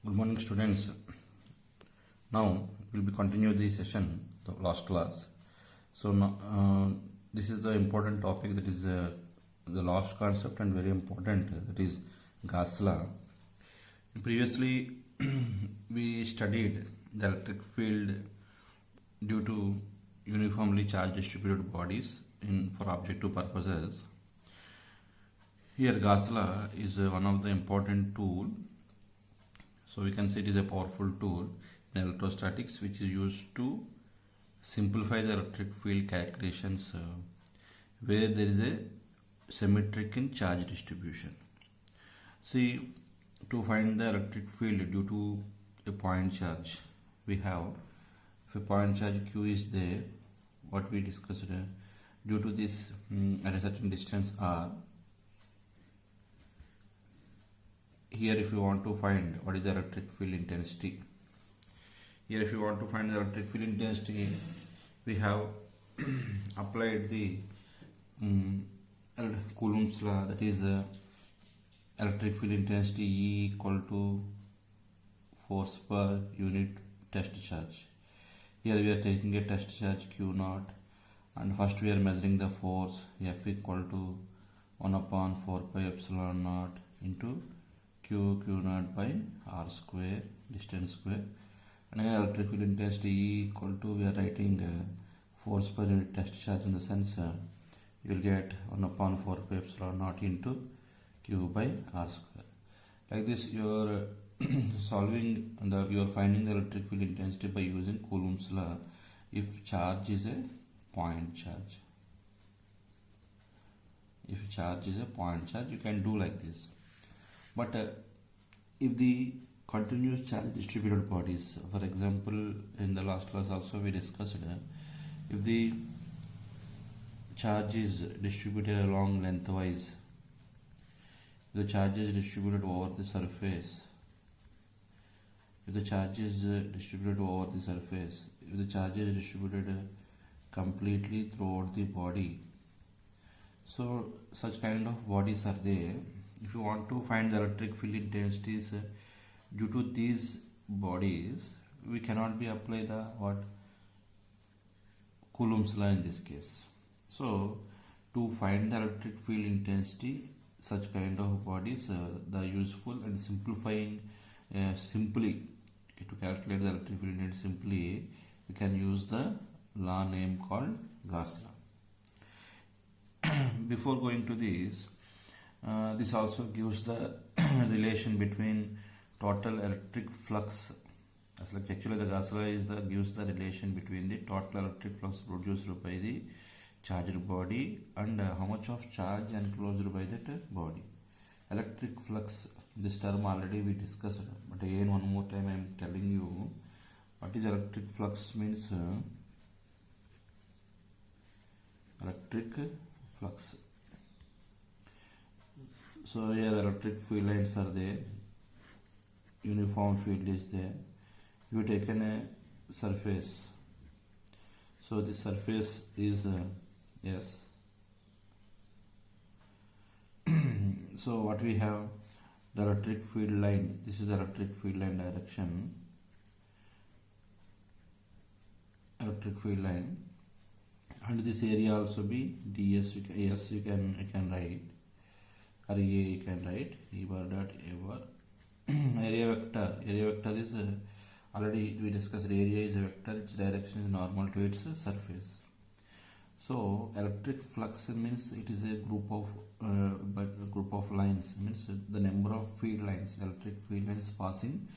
Good morning, students. Now we'll be continue the session, the last class. So now, this is the important topic, that is the last concept and very important, that is Gauss law. Previously, we studied the electric field due to uniformly charged distributed bodies for objective purposes. Here, Gauss law is one of the important tool. So we can say it is a powerful tool in electrostatics which is used to simplify the electric field calculations where there is a symmetric in charge distribution. See, to find the electric field due to a point charge, we have, if a point charge Q is there, what we discussed, due to this at a certain distance R. Here if you want to find what is the electric field intensity, here if you want to find the electric field intensity, we have applied the Coulomb's law, that is electric field intensity E equal to force per unit test charge. Here we are taking a test charge Q naught, and first we are measuring the force F equal to 1 upon 4 pi epsilon naught into Q naught by R square, distance square, and again electric field intensity E equal to, we are writing force per unit test charge, in the sense you will get 1 upon 4 pi epsilon naught into Q by R square. Like this you are you are finding the electric field intensity by using Coulomb's law if charge is a point charge. If charge is a point charge, you can do like this. But if the continuous charge distributed bodies, for example, in the last class also we discussed, if the charge is distributed along lengthwise, if the charge is distributed over the surface, if the charge is distributed over the surface, if the charge is distributed completely throughout the body, so such kind of bodies are there. If you want to find the electric field intensities due to these bodies, we cannot be apply the Coulomb's law in this case. So to find the electric field intensity such kind of bodies, the useful and simplifying simply to calculate the electric field intensity simply, we can use the law name called Gauss law. Before going to this also gives the relation between total electric flux. As like actually the Gauss law gives the relation between the total electric flux produced by the charged body and how much of charge enclosed by that body. Electric flux, this term already we discussed, but again one more time I am telling you what is electric flux means. Electric flux. So here electric field lines are there, uniform field is there. You taken a surface, so the surface is yes. So what we have, the electric field line, this is the electric field line direction, electric field line, and this area also be ds. You can write, or A you can write E bar dot A bar. Area vector is already we discussed. Area is a vector, its direction is normal to its surface. So electric flux means it is a group of lines, means the number of field lines, electric field lines passing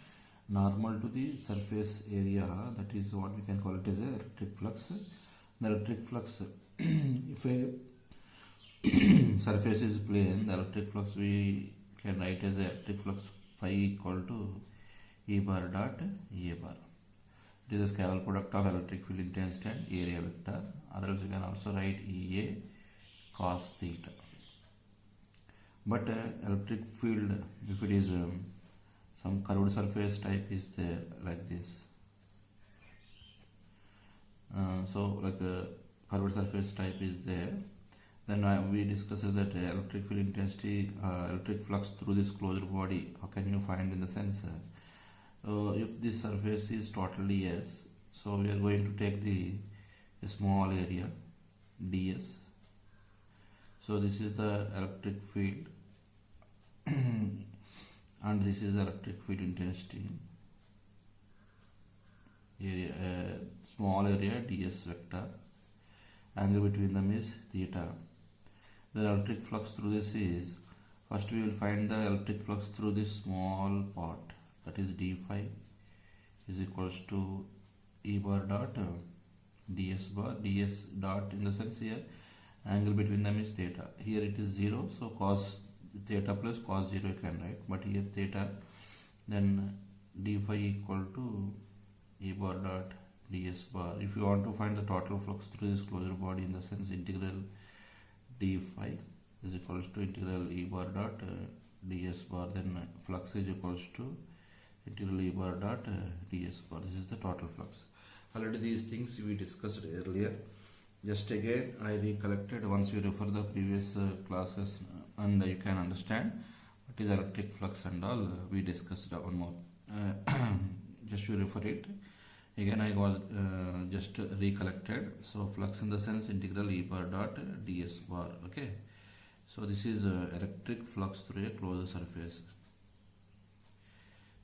normal to the surface area, that is what we can call it as a electric flux. The electric flux, if a surface is plane, the electric flux we can write as electric flux phi equal to E bar dot A bar. It is a scalar product of electric field intensity and area vector. Otherwise you can also write EA cos theta. But electric field, if it is some curved surface type is there like this. So like a curved surface type is there, then we discussed that electric field intensity, electric flux through this closed body, how can you find, in the sense if this surface is totally S, so we are going to take the small area ds. So this is the electric field and this is the electric field intensity area, small area ds vector. Angle between them is theta. The electric flux through this is, first we will find the electric flux through this small part, that is d phi is equals to E bar dot ds bar, ds dot in the sense here angle between them is theta. Here it is 0, so cos theta plus cos 0 you can write, but here theta, then d phi equal to E bar dot ds bar. If you want to find the total flux through this closure body, in the sense integral d phi is equals to integral E bar dot ds bar, then flux is equals to integral E bar dot ds bar. This is the total flux. Already these things we discussed earlier. Just again I recollected once you refer the previous classes and you can understand what is electric flux and all. We discussed one more. Just you refer it. Again I was just recollected. So flux in the sense integral E bar dot ds bar. Okay. So this is electric flux through a closed surface.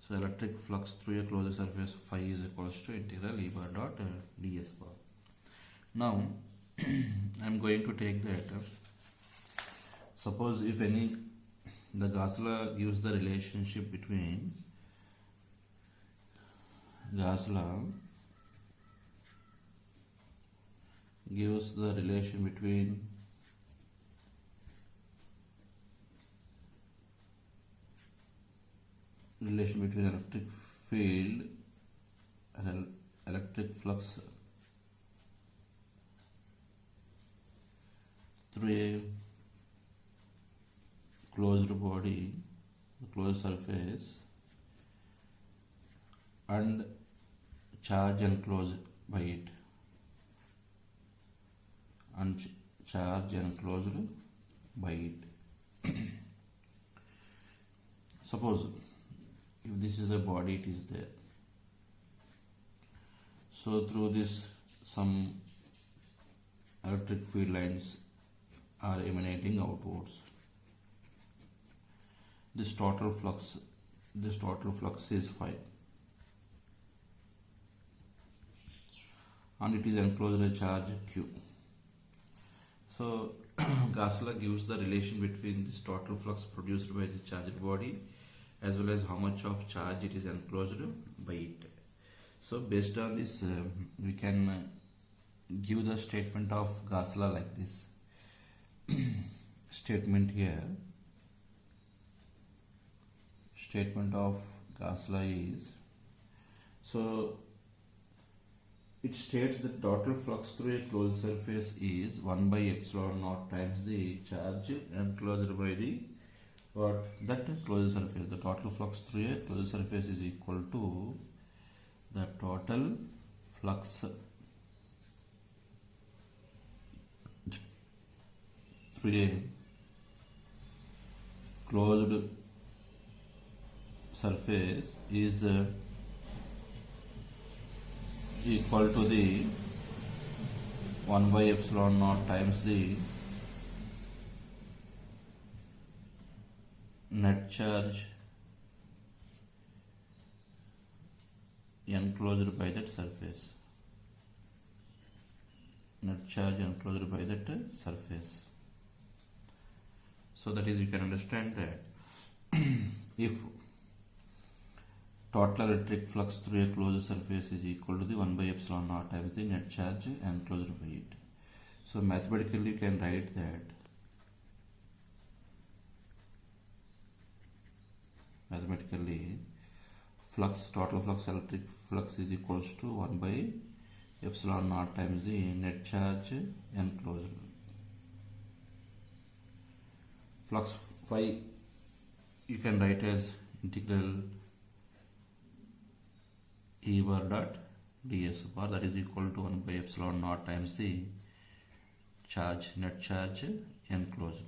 So electric flux through a closed surface phi is equals to integral E bar dot ds bar. Now I am going to take that. Suppose if any, the Gauss law gives the relationship between Gauss law gives the relation between electric field and electric flux through a closed body, closed surface, and charge enclosed by it, and charge enclosed by it. Suppose if this is a body, it is there. So through this some electric field lines are emanating outwards. This total flux is phi, and it is enclosed a charge q. So Gauss law gives the relation between this total flux produced by the charged body as well as how much of charge it is enclosed by it. So based on this we can give the statement of Gauss law like this. Statement here, statement of Gauss law is, so it states that total flux through a closed surface is 1 by epsilon naught times the charge enclosed by the that closed surface. The total flux through a closed surface is equal to the total flux through a closed surface is equal to the 1 by epsilon naught times the net charge enclosed by that surface. Net charge enclosed by that surface. So that is, you can understand that if total electric flux through a closed surface is equal to the 1 by epsilon naught times the net charge enclosed by it. So mathematically you can write that total flux electric flux is equals to 1 by epsilon naught times the net charge enclosed. Flux phi you can write as integral E bar dot ds bar, that is equal to 1 by epsilon naught times the charge, net charge enclosed.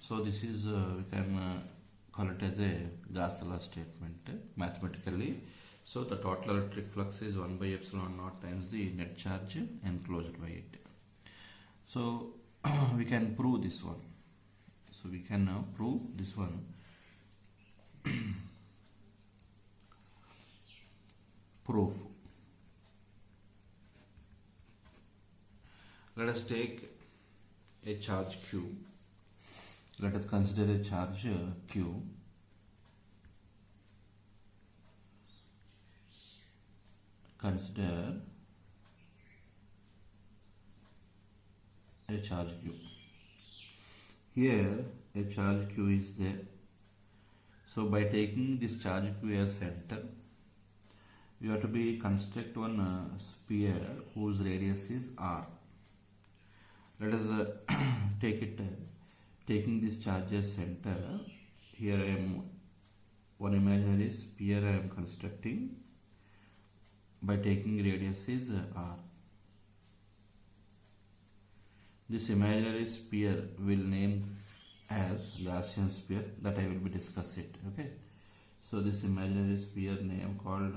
So this is we can call it as a Gaussian law statement mathematically. So the total electric flux is 1 by epsilon naught times the net charge enclosed by it. So we can prove this one. So we can now prove this one. Proof. Let us take a charge Q. Let us consider a charge Q. Consider a charge Q. Here a charge Q is there. So by taking this charge Q as center, you have to be construct one sphere whose radius is r. Let us take it taking this charge as center. Here I am one imaginary sphere I am constructing by taking radius is r. This imaginary sphere will name as Gaussian sphere, that I will be discuss it. Okay, so this imaginary sphere name called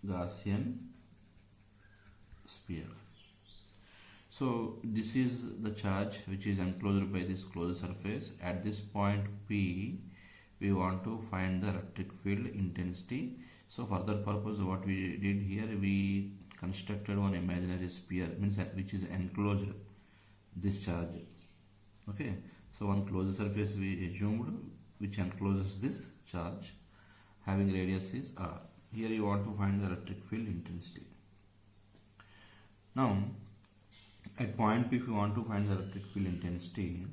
Gaussian sphere. So this is the charge which is enclosed by this closed surface. At this point P, we want to find the electric field intensity. So for that purpose, what we did here, we constructed one imaginary sphere, means which is enclosed this charge. Okay, so one closed surface we assumed which encloses this charge having radius is r. Here you want to find the electric field intensity. Now at point P, if you want to find the electric field intensity,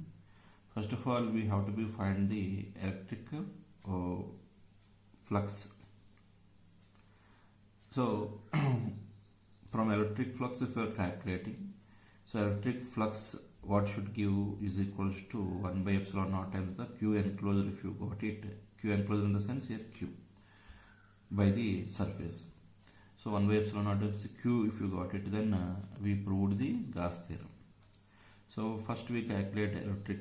first of all we have to find the electric flux. So from electric flux, if you are calculating, so electric flux what should give is equals to 1 by epsilon naught times the Q enclosed, if you got it, Q enclosed in the sense here Q by the surface. So 1 by epsilon naught times Q, if you got it, then we proved the Gauss theorem. So first we calculate electric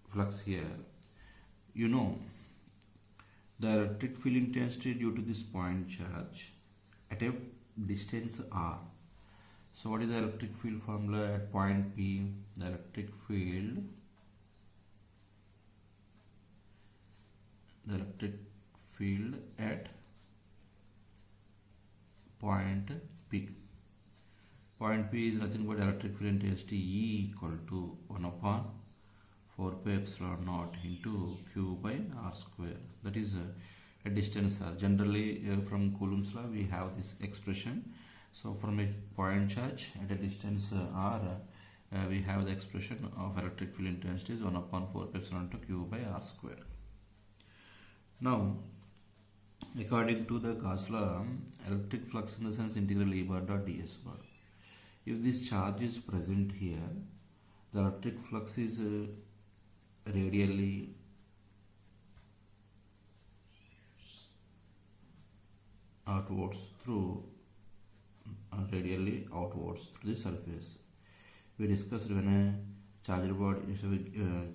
flux here. You know the electric field intensity due to this point charge at a distance r. So what is the electric field formula at point P? The electric field at point P. Point P is nothing but electric field intensity E equal to 1 upon 4 pi epsilon naught into Q by r square. That is a distance r. Generally from Coulomb's law we have this expression. So from a point charge at a distance r, we have the expression of electric field intensity is 1 upon 4 pi epsilon to Q by r square. Now according to the Gauss law, electric flux in the sense integral E bar dot ds bar. If this charge is present here, the electric flux is radially outwards through the surface. We discussed when a charged body,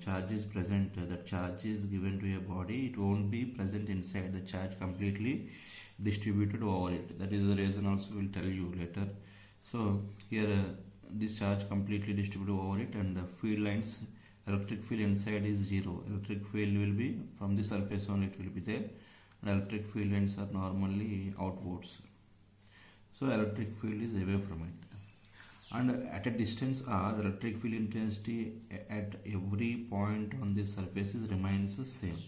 charge is present, the charge is given to a body, it won't be present inside, the charge completely distributed over it. That is the reason also we'll tell you later. So here this charge completely distributed over it, and the field lines, electric field inside is 0. Electric field will be from the surface only, it will be there, and electric field lines are normally outwards. So electric field is away from it. And at a distance r, the electric field intensity at every point on this surface remains the same.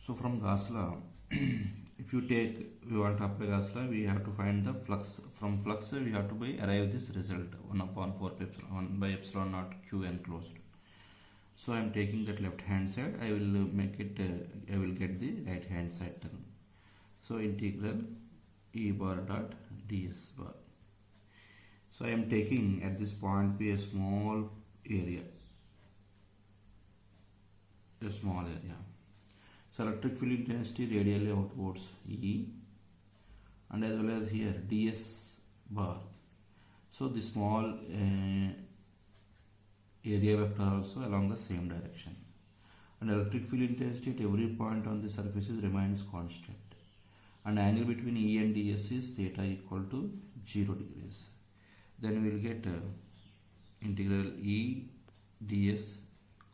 So from Gauss law, if you take, we want to apply Gauss law, we have to find the flux. From flux we have to arrive this result 1 upon 4 pi epsilon, 1 by epsilon naught Q enclosed. So I am taking that left hand side, I will make it, I will get the right hand side term. So integral E bar dot ds bar. So I am taking at this point P a small area. So electric field intensity radially outwards E, and as well as here ds bar. So the small area vector also along the same direction. And electric field intensity at every point on the surfaces remains constant. And angle between E and ds is theta equal to 0 degrees. Then we will get integral E ds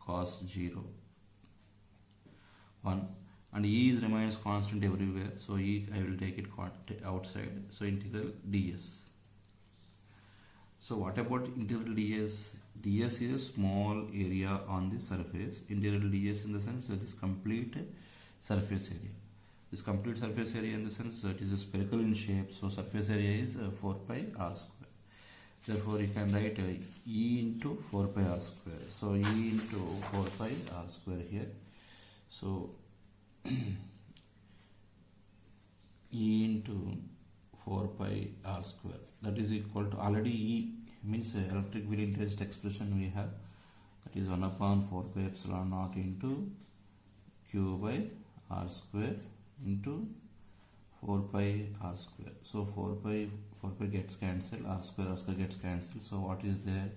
cos 0 1, and E is remains constant everywhere, so E I will take it outside, so integral ds. So what about integral ds? ds is a small area on the surface. Integral ds in the sense that this complete surface area. This complete surface area in the sense that it is a spherical in shape, so surface area is 4 pi r square. Therefore, you can write E into 4 pi r square. So E into 4 pi r square here. So E into 4 pi r square, that is equal to, already E means electric field intensity expression we have, that is 1 upon 4 pi epsilon naught into q by r square into 4 pi r square. So 4 pi gets cancelled, r square gets cancelled. So what is there?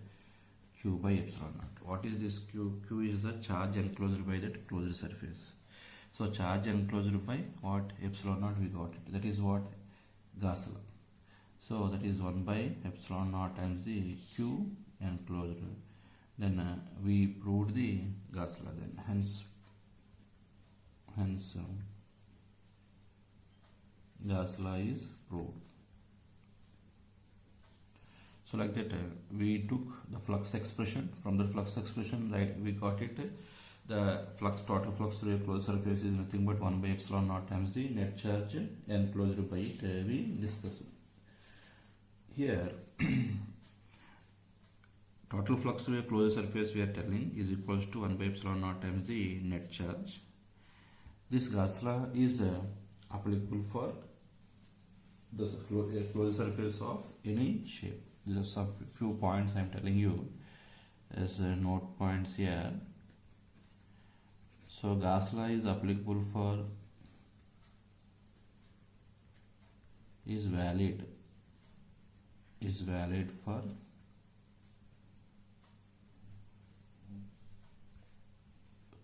Q by epsilon naught. What is this Q? Q is the charge enclosed by that closed surface. So charge enclosed by what? Epsilon naught, we got it. That is what? Gauss law. So that is 1 by epsilon naught times the Q enclosed. Then we proved the Gauss law. Then hence Gauss law is proved. So like that we took the flux expression. From the flux expression, right, we got it. The flux, total flux through a closed surface is nothing but 1 by epsilon naught times the net charge enclosed by it. We discussed here. Total flux through a closed surface, we are telling, is equals to 1 by epsilon naught times the net charge. This Gauss law is applicable for the closed surface of any shape. These are some few points I am telling you as note points here. So Gauss law is applicable for, is valid for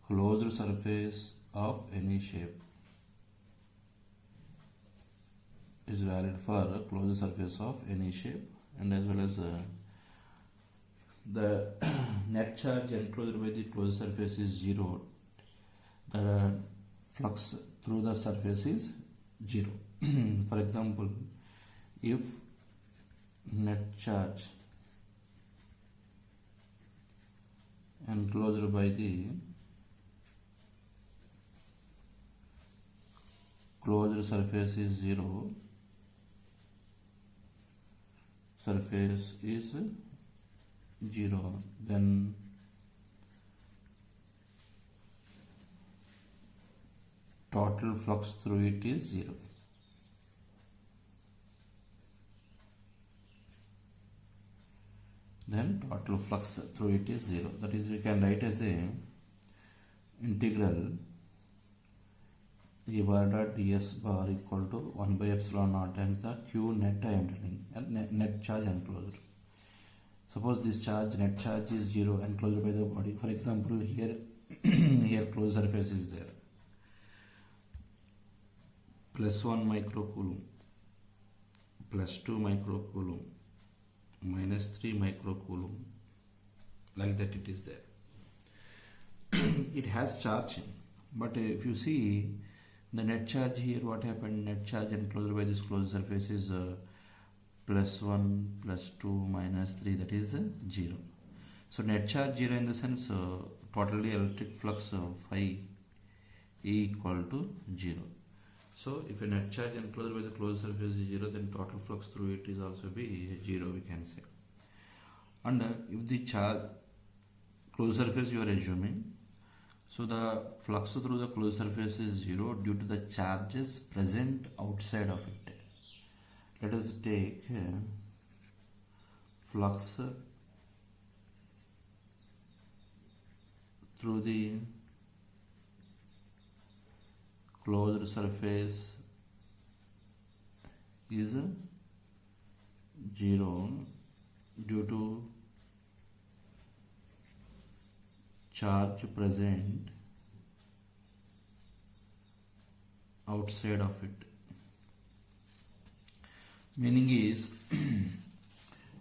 closed surface of any shape. Is valid for closed surface of any shape, and as well as the net charge enclosed by the closed surface is 0. The flux through the surface is 0. For example, if net charge enclosed by the closed surface is 0, surface is 0, then total flux through it is 0. Then total flux through it is 0. That is, we can write as a integral E bar dot ds bar equal to 1 by epsilon naught times the q net I am telling, and net charge enclosed. Suppose this charge, net charge is 0 enclosed by the body. For example, here here closed surface is there. Plus 1 microcoulomb, plus 2 microcoulomb, minus 3 microcoulomb, like that it is there. It has charge, but if you see the net charge here, what happened? Net charge enclosed by this closed surface is plus 1, plus 2, minus 3, that is 0. So net charge 0 in the sense totally electric flux phi E equal to 0. So if a net charge enclosed by the closed surface is 0, then total flux through it is also be 0, we can say. And if the charge closed surface you are assuming, so the flux through the closed surface is 0 due to the charges present outside of it. Let us take flux through the closed surface is 0 due to charge present outside of it. Meaning is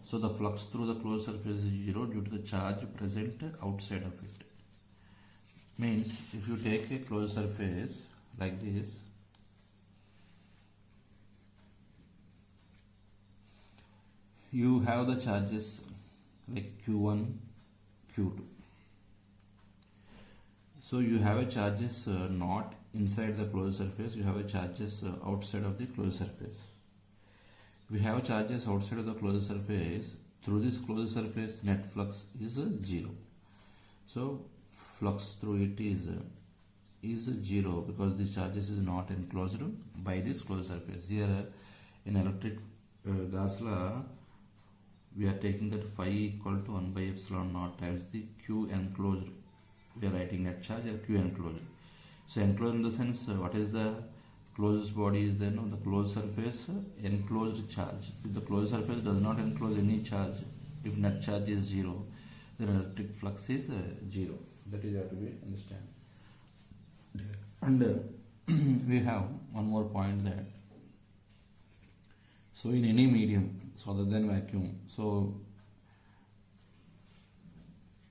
so the flux through the closed surface is 0 due to the charge present outside of it. Means if you take a closed surface like this, you have the charges like Q1, Q2. So you have a charges not inside the closed surface, you have a charges outside of the closed surface. We have charges outside of the closed surface. Through this closed surface, net flux is 0. So flux through it is 0 because the charges is not enclosed by this closed surface. Here in electric Gauss law, we are taking that phi equal to 1 by epsilon naught times the Q enclosed. We are writing net charge and Q enclosed. So enclosed in the sense, what is the closed body is then on the closed surface enclosed charge. If the closed surface does not enclose any charge, if net charge is 0, then electric flux is 0. That is have to be understand. And we have one more point that so in any medium, so other than vacuum, so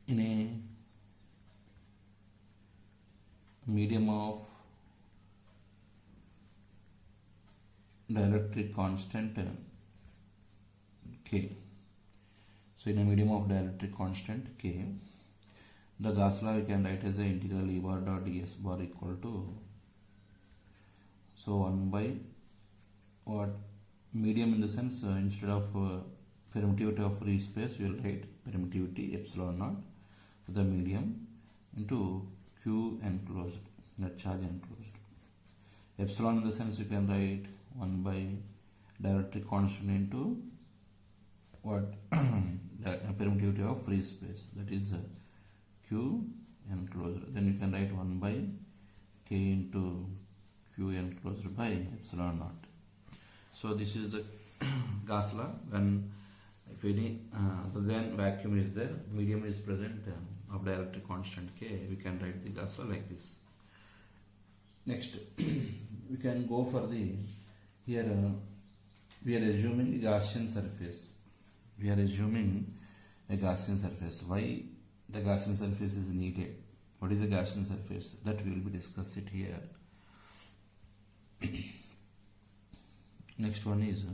in a medium of dielectric constant K. So in a medium of dielectric constant K, the Gauss law we can write as a integral E bar dot ds bar equal to, so 1 by what medium in the sense instead of permittivity of free space we will write permittivity epsilon naught for the medium into Q enclosed, net charge enclosed. Epsilon in the sense you can write 1 by dielectric constant into what the permittivity of free space, that is Q enclosed. Then you can write 1 by K into Q enclosed by epsilon naught. So this is the Gauss law. When if any other than vacuum is there, medium is present of dielectric constant K, we can write the Gauss law like this. Next, we can go for the here we are assuming a Gaussian surface. We are assuming a Gaussian surface. Why the Gaussian surface is needed? What is the Gaussian surface? That we will be discuss it here. Next one is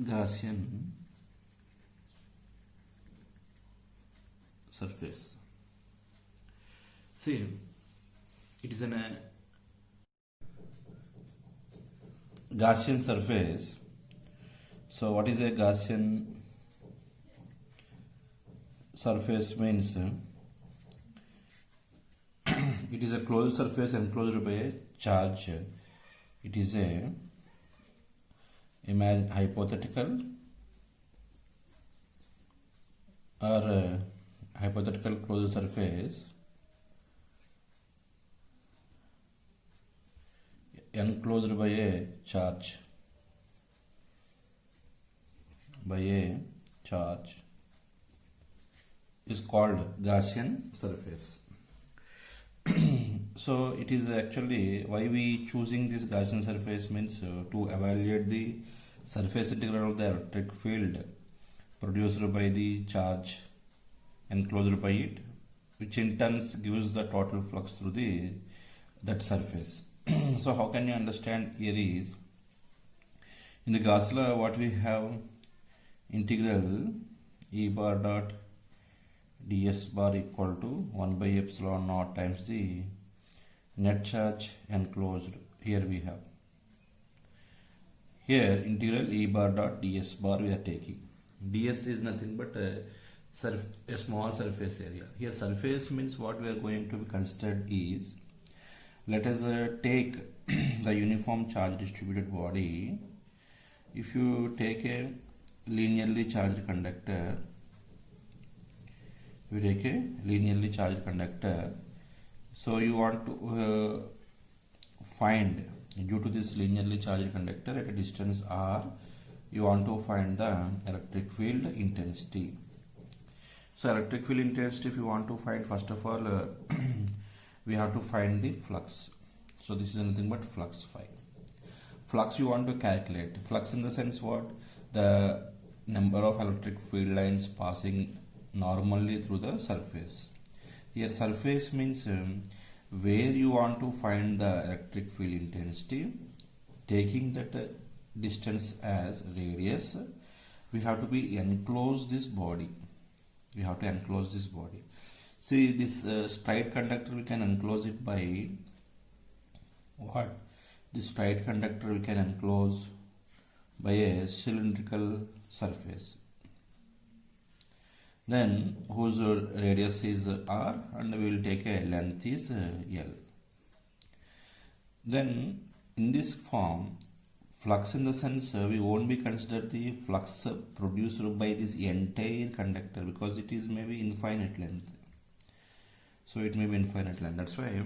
Gaussian surface. See, it is a Gaussian surface. So what is a Gaussian surface means? It is a closed surface enclosed by a charge. It is a hypothetical or a hypothetical closed surface enclosed by a charge. Is called Gaussian surface. So it is actually why we choosing this Gaussian surface means to evaluate the surface integral of the electric field produced by the charge enclosed by it, which in turn gives the total flux through that surface. So how can you understand here is in the Gauss law what we have integral E bar dot ds bar equal to 1 by epsilon naught times the net charge enclosed. Here we have here integral E bar dot ds bar we are taking. Ds is nothing but a small surface area. Here surface means what we are going to be considered is, let us take the uniform charge distributed body. If you take a linearly charged conductor, we take a linearly charged conductor, so you want to find due to this linearly charged conductor at a distance r, you want to find the electric field intensity. So electric field intensity, if you want to find, first of all we have to find the flux. So this is nothing but flux phi. Flux you want to calculate. Flux in the sense what? The number of electric field lines passing normally through the surface. Here surface means where you want to find the electric field intensity, taking that distance as radius, we have to be enclose this body. We have to enclose this body. See this straight conductor, we can enclose it by what? This straight conductor we can enclose by a cylindrical surface, then whose radius is r and we will take a length is l. Then in this form, flux in the sense we won't be consider the flux produced by this entire conductor because it is maybe infinite length. So it may be infinite length. That's why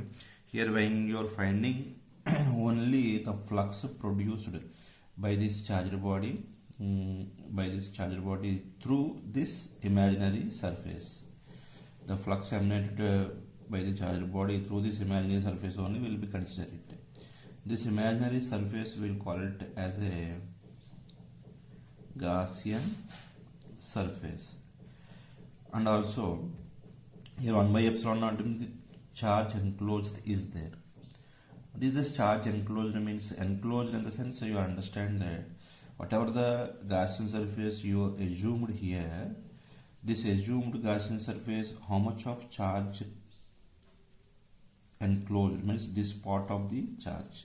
here when you are finding only the flux produced by this charged body, through this imaginary surface, the flux emanated by the charged body through this imaginary surface only will be considered. This imaginary surface will call it as a Gaussian surface. And also here 1 by epsilon naught means the charge enclosed is there. What is this charge enclosed means? Enclosed in the sense you understand that whatever the Gaussian surface you assumed here, this assumed Gaussian surface, how much of charge enclosed means this part of the charge.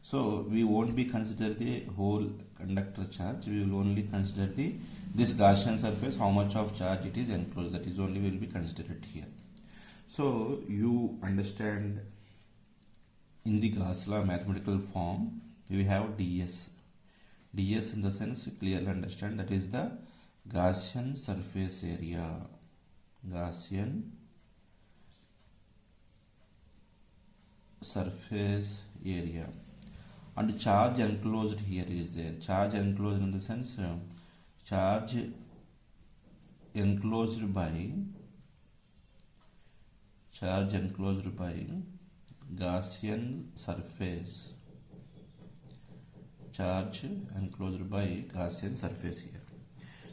So we won't be consider the whole conductor charge, we will only consider this Gaussian surface, how much of charge it is enclosed, that is only will be considered here. So you understand in the Gauss law mathematical form we have ds. ds in the sense you clearly understand that is the Gaussian surface area. Gaussian surface area. And charge enclosed here is there. Charge enclosed in the sense charge enclosed by Gaussian surface. Charge enclosed by Gaussian surface here.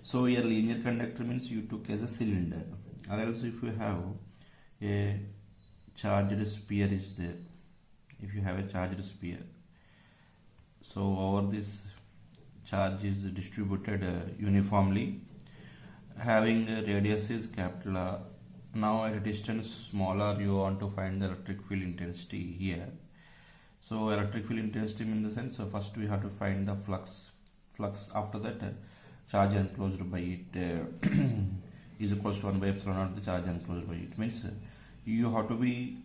So here linear conductor means you took as a cylinder, or else if you have a charged sphere is there. If you have a charged sphere, so over this charge is distributed uniformly, having a radius is capital R. Now at a distance smaller you want to find the electric field intensity here. So electric field intensity in the sense, so first we have to find the flux. After that charge enclosed by it is equals to 1 by epsilon naught the charge enclosed by it. Means you have to be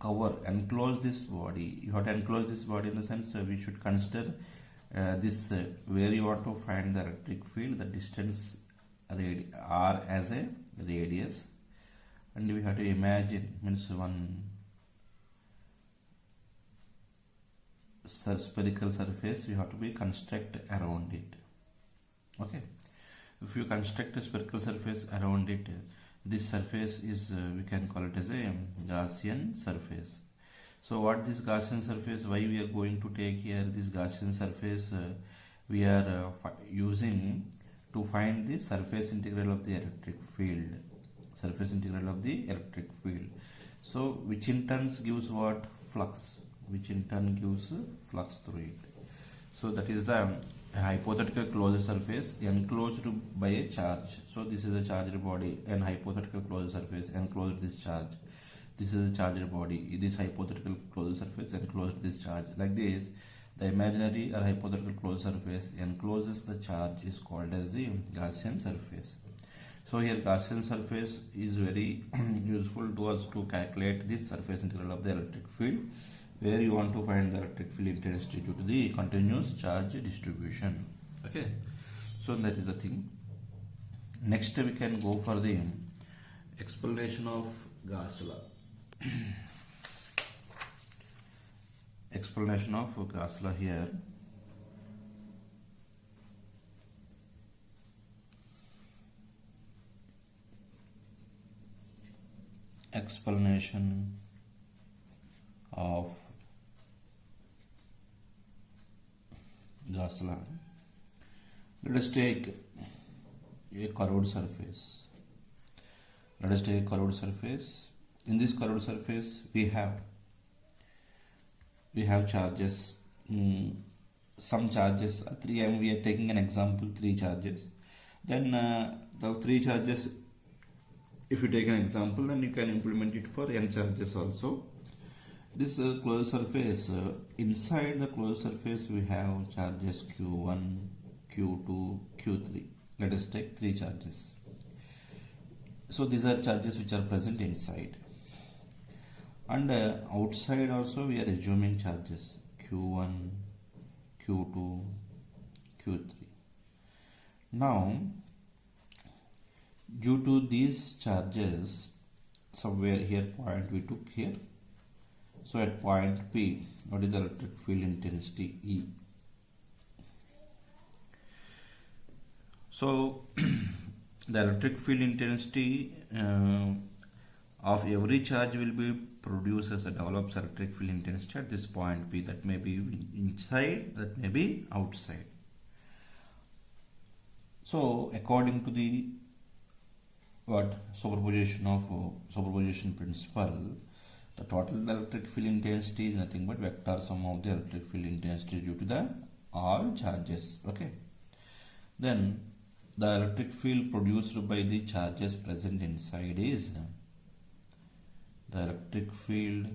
enclose this body. You have to enclose this body in the sense we should consider this where you want to find the electric field, the distance r as a radius, and we have to imagine means one spherical surface we have to be construct around it. Okay, if you construct a spherical surface around it, this surface is we can call it as a Gaussian surface. So what this Gaussian surface, why we are going to take here this Gaussian surface, we are using to find the surface integral of the electric field. Surface integral of the electric field. So which in turn gives what? Flux. Which in turn gives flux through it. So that is the hypothetical closed surface enclosed by a charge. So this is a charged body and hypothetical closed surface enclosed this charge. This is a charged body. This hypothetical closed surface enclosed this charge. Like this, the imaginary or hypothetical closed surface encloses the charge is called as the Gaussian surface. So here Gaussian surface is very useful to us to calculate this surface integral of the electric field, where you want to find the electric field intensity due to the continuous charge distribution. Okay, so that is the thing. Next we can go for the explanation of Gauss law. Explanation of Gauss law here. explanation of Gaussian. Let us take a curved surface. Let us take a curved surface. In this curved surface, we have charges. Some charges, three. We are taking an example, 3 charges. Then the 3 charges. If you take an example, then you can implement it for n charges also. This closed surface, inside the closed surface we have charges Q1, Q2, Q3. Let us take 3 charges. So these are charges which are present inside. And outside also we are assuming charges Q1, Q2, Q3. Now, due to these charges, somewhere here point we took here. So at point P, what is the electric field intensity E? So the electric field intensity of every charge will be produced as a develops electric field intensity at this point P. That may be inside, that may be outside. So according to the superposition principle, the total electric field intensity is nothing but vector sum of the electric field intensity due to the all charges. Okay. Then the electric field produced by the charges present inside is the electric field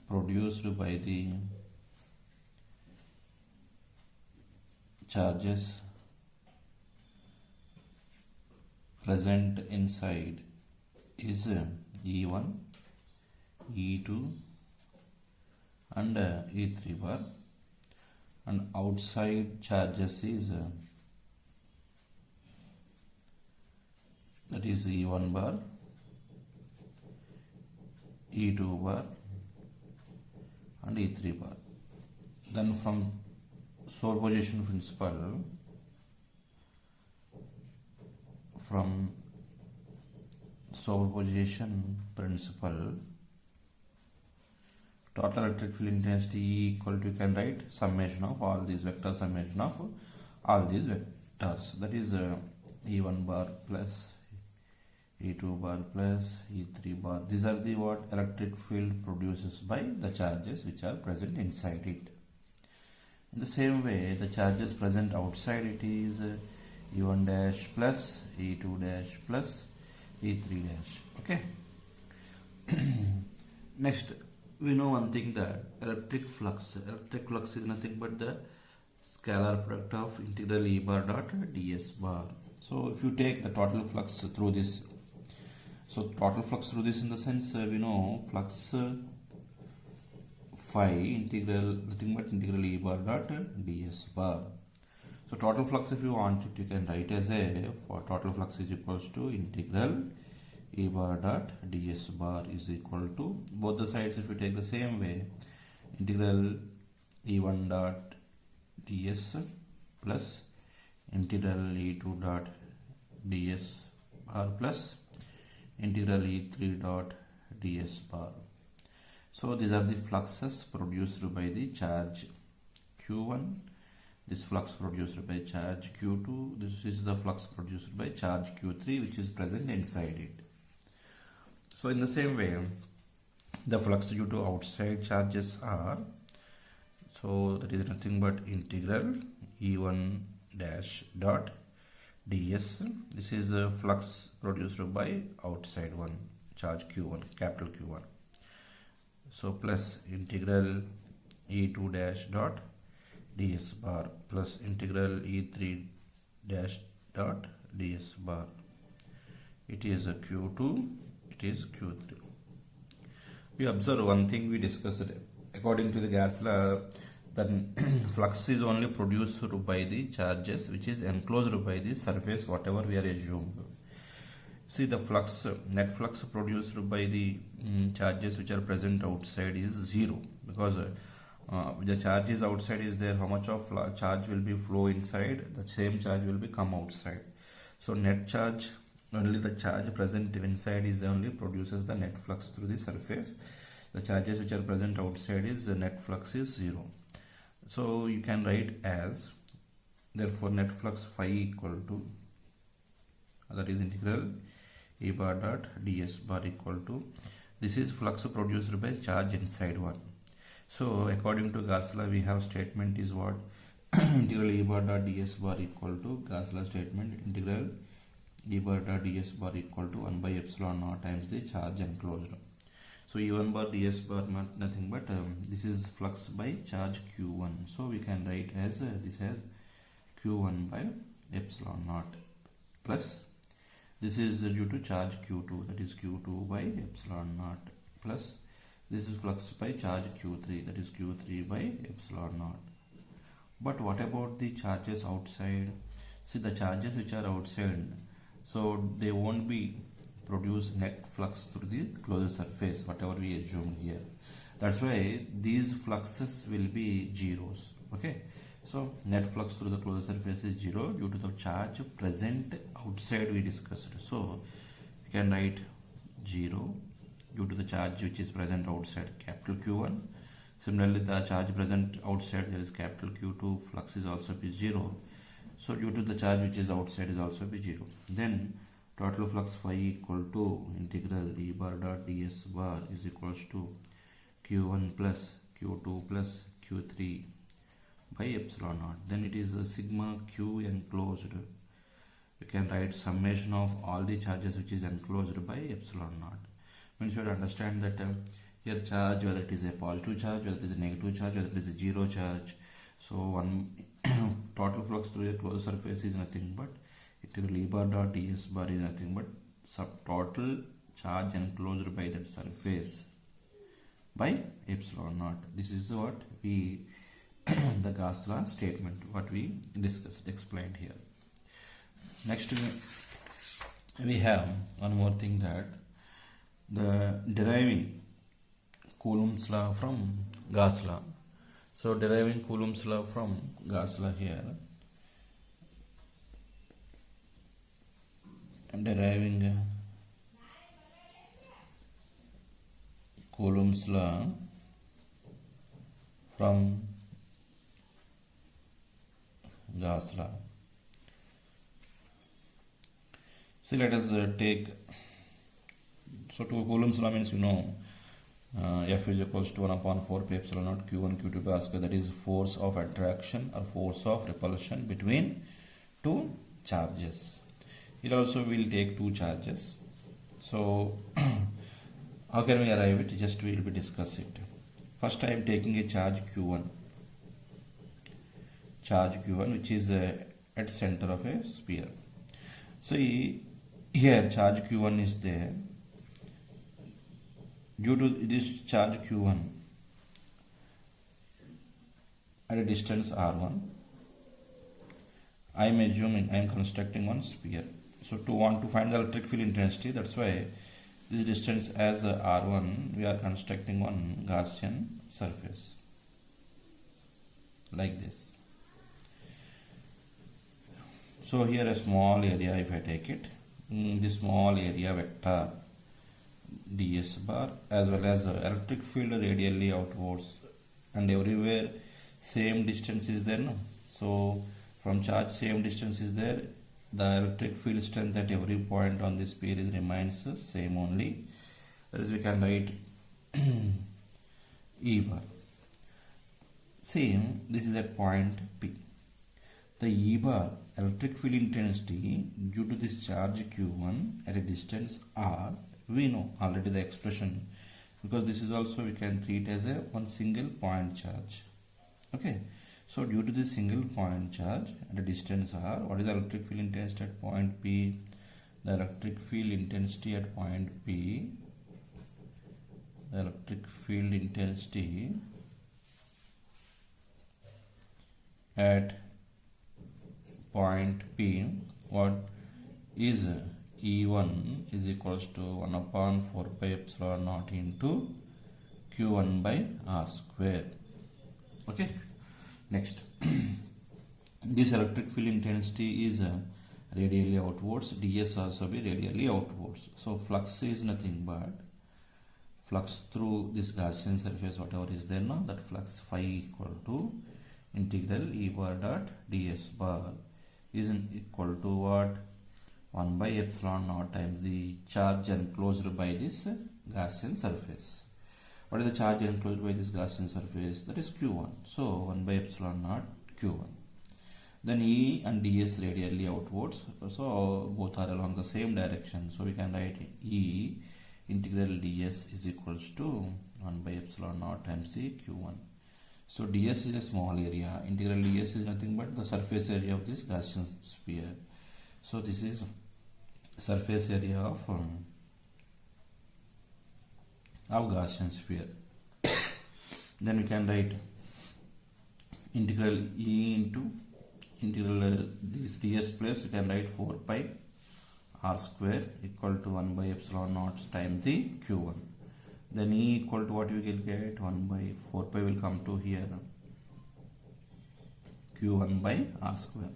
produced by the charges present inside is E1, E2 and E3 bar, and outside charges is that is E1 bar, E2 bar and E3 bar. Then from superposition principle, total electric field intensity E equal to, you can write summation of all these vectors, summation of all these vectors, that is E1 bar plus E2 bar plus E3 bar. These are the what electric field produces by the charges which are present inside it. In the same way, the charges present outside it is E1 dash plus E2 dash plus E3 dash. Okay. Next, we know one thing, that electric flux is nothing but the scalar product of integral E bar dot ds bar. So if you take the total flux through this, so total flux through this in the sense we know flux phi integral nothing but integral E bar dot ds bar. So total flux, if you want it, you can write as a, for total flux is equals to integral E bar dot ds bar is equal to, both the sides if you take the same way, integral E1 dot ds plus integral E2 dot ds bar plus integral E3 dot ds bar. So these are the fluxes produced by the charge Q1, this flux produced by charge Q2, this is the flux produced by charge Q3 which is present inside it. So in the same way, the flux due to outside charges are, so that is nothing but integral E1 dash dot ds. This is the flux produced by outside one, charge Q1, capital Q1. So plus integral E2 dash dot ds bar plus integral E3 dash dot ds bar. It is a Q2, it is Q3. We observe one thing we discussed. According to the gas law, that flux is only produced by the charges which is enclosed by the surface whatever we are assumed. See, the flux, net flux produced by the charges which are present outside is 0, because the charge is outside is there, how much of charge will be flow inside, the same charge will be come outside. So net charge, only the charge present inside is only produces the net flux through the surface. The charges which are present outside is the net flux is 0. So you can write as, therefore net flux phi equal to, that is integral E bar dot ds bar equal to, this is flux produced by charge inside one. So according to Gauss law, we have statement is what? Integral E bar dot ds bar equal to, Gauss law statement, integral E bar dot ds bar equal to 1 by epsilon naught times the charge enclosed. So E1 bar ds bar nothing but this is flux by charge q1. So we can write as this as q1 by epsilon naught plus this is due to charge q2, that is q2 by epsilon naught, plus this is flux by charge q3, that is q3 by epsilon naught. But what about the charges outside? See, the charges which are outside, so they won't be produce net flux through the closed surface, whatever we assume here. That's why these fluxes will be zeros. Okay, so net flux through the closed surface is 0 due to the charge present outside we discussed. So we can write 0 due to the charge which is present outside, capital Q1. Similarly, the charge present outside, there is capital Q2, flux is also be 0. So due to the charge which is outside is also be 0. Then total flux phi equal to integral E bar dot ds bar is equals to Q1 plus Q2 plus Q3 by epsilon naught. Then it is a sigma q enclosed. You can write summation of all the charges which is enclosed by epsilon naught. Means you should understand that here charge, whether it is a positive charge, whether it is a negative charge, whether it is a zero charge. So one total flux through a closed surface is nothing but integral E bar dot ds bar is nothing but subtotal charge enclosed by that surface by epsilon naught. This is what we the Gauss law statement what we discussed, explained here. Next we have one more thing, that the deriving Coulomb's law from Gauss law. So deriving Coulomb's law from Gauss law here, deriving Coulomb's law from Gauss law. So let us take, so to Coulomb's law means F is equals to 1 upon 4 pi epsilon naught q1 q2 by r square, that is force of attraction or force of repulsion between two charges. It also will take two charges. So how can we arrive it? Just we will be discuss it. First I am taking a charge q1, which is at center of a sphere. So here charge q1 is there. Due to this charge q1 at a distance r1, I am assuming I am constructing one sphere. So to want to find the electric field intensity, that's why this distance as r1 we are constructing one Gaussian surface like this. So here a small area, if I take it, this small area vector ds bar, as well as electric field radially outwards, and everywhere same distance is there, no? So from charge same distance is there, the electric field strength at every point on this sphere is remains same only. That is, we can write E bar. Same, this is at point P. The E bar electric field intensity due to this charge q1 at a distance r, we know already the expression, because this is also we can treat as a one single point charge. Okay, so due to this single point charge at a distance r, what is the electric field intensity at point P? The electric field intensity at point P, the electric field intensity at point P, what is E1 is equals to 1 upon 4 pi epsilon naught into Q1 by R square. Okay. Next, this electric field intensity is radially outwards. ds also be radially outwards. So flux is nothing but flux through this Gaussian surface, whatever is there now, that flux phi equal to integral E bar dot ds bar is equal to what? 1 by epsilon naught times the charge enclosed by this Gaussian surface. What is the charge enclosed by this Gaussian surface? That is Q1. So 1 by epsilon naught Q1. Then E and ds radially outwards. So both are along the same direction. So we can write E integral ds is equals to 1 by epsilon naught times the Q1. So ds is a small area. Integral ds is nothing but the surface area of this Gaussian sphere. So this is surface area of Gaussian sphere. Then we can write integral E into integral this ds place, we can write 4 pi r square equal to 1 by epsilon naught times the Q1. Then E equal to what we will get? 1 by 4 pi will come to here, Q1 by r square.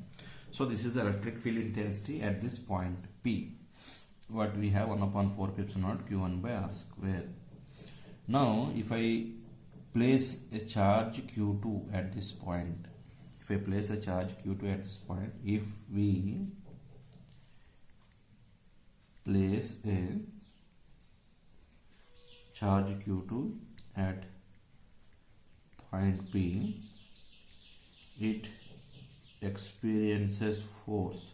So this is the electric field intensity at this point P. What we have? 1 upon 4 pi epsilon naught Q1 by r square. Now if I place a charge Q2 at this point, if I place a charge Q2 at this point, if we place a charge Q2 at point P, it experiences force.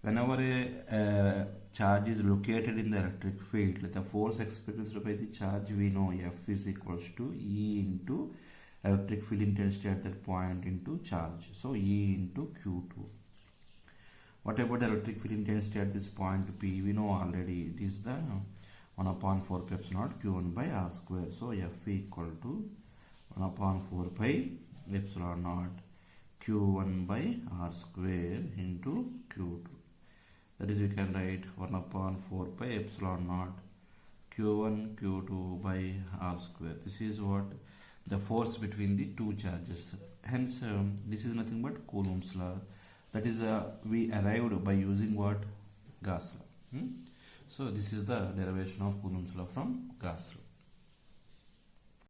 Whenever a charge is located in the electric field, the force experienced by the charge, we know F is equals to E into electric field intensity at that point into charge. So E into Q2. What about electric field intensity at this point P? We know already it is the 1 upon 4 pi epsilon naught Q1 by r square. So F equal to 1 upon 4 pi epsilon naught Q1 by r square into Q2. That is, we can write 1 upon 4 pi epsilon naught Q1 Q2 by r square. This is what the force between the two charges. Hence this is nothing but Coulomb's law. That is we arrived by using what? Gauss law. So this is the derivation of Coulomb's law from Gauss law.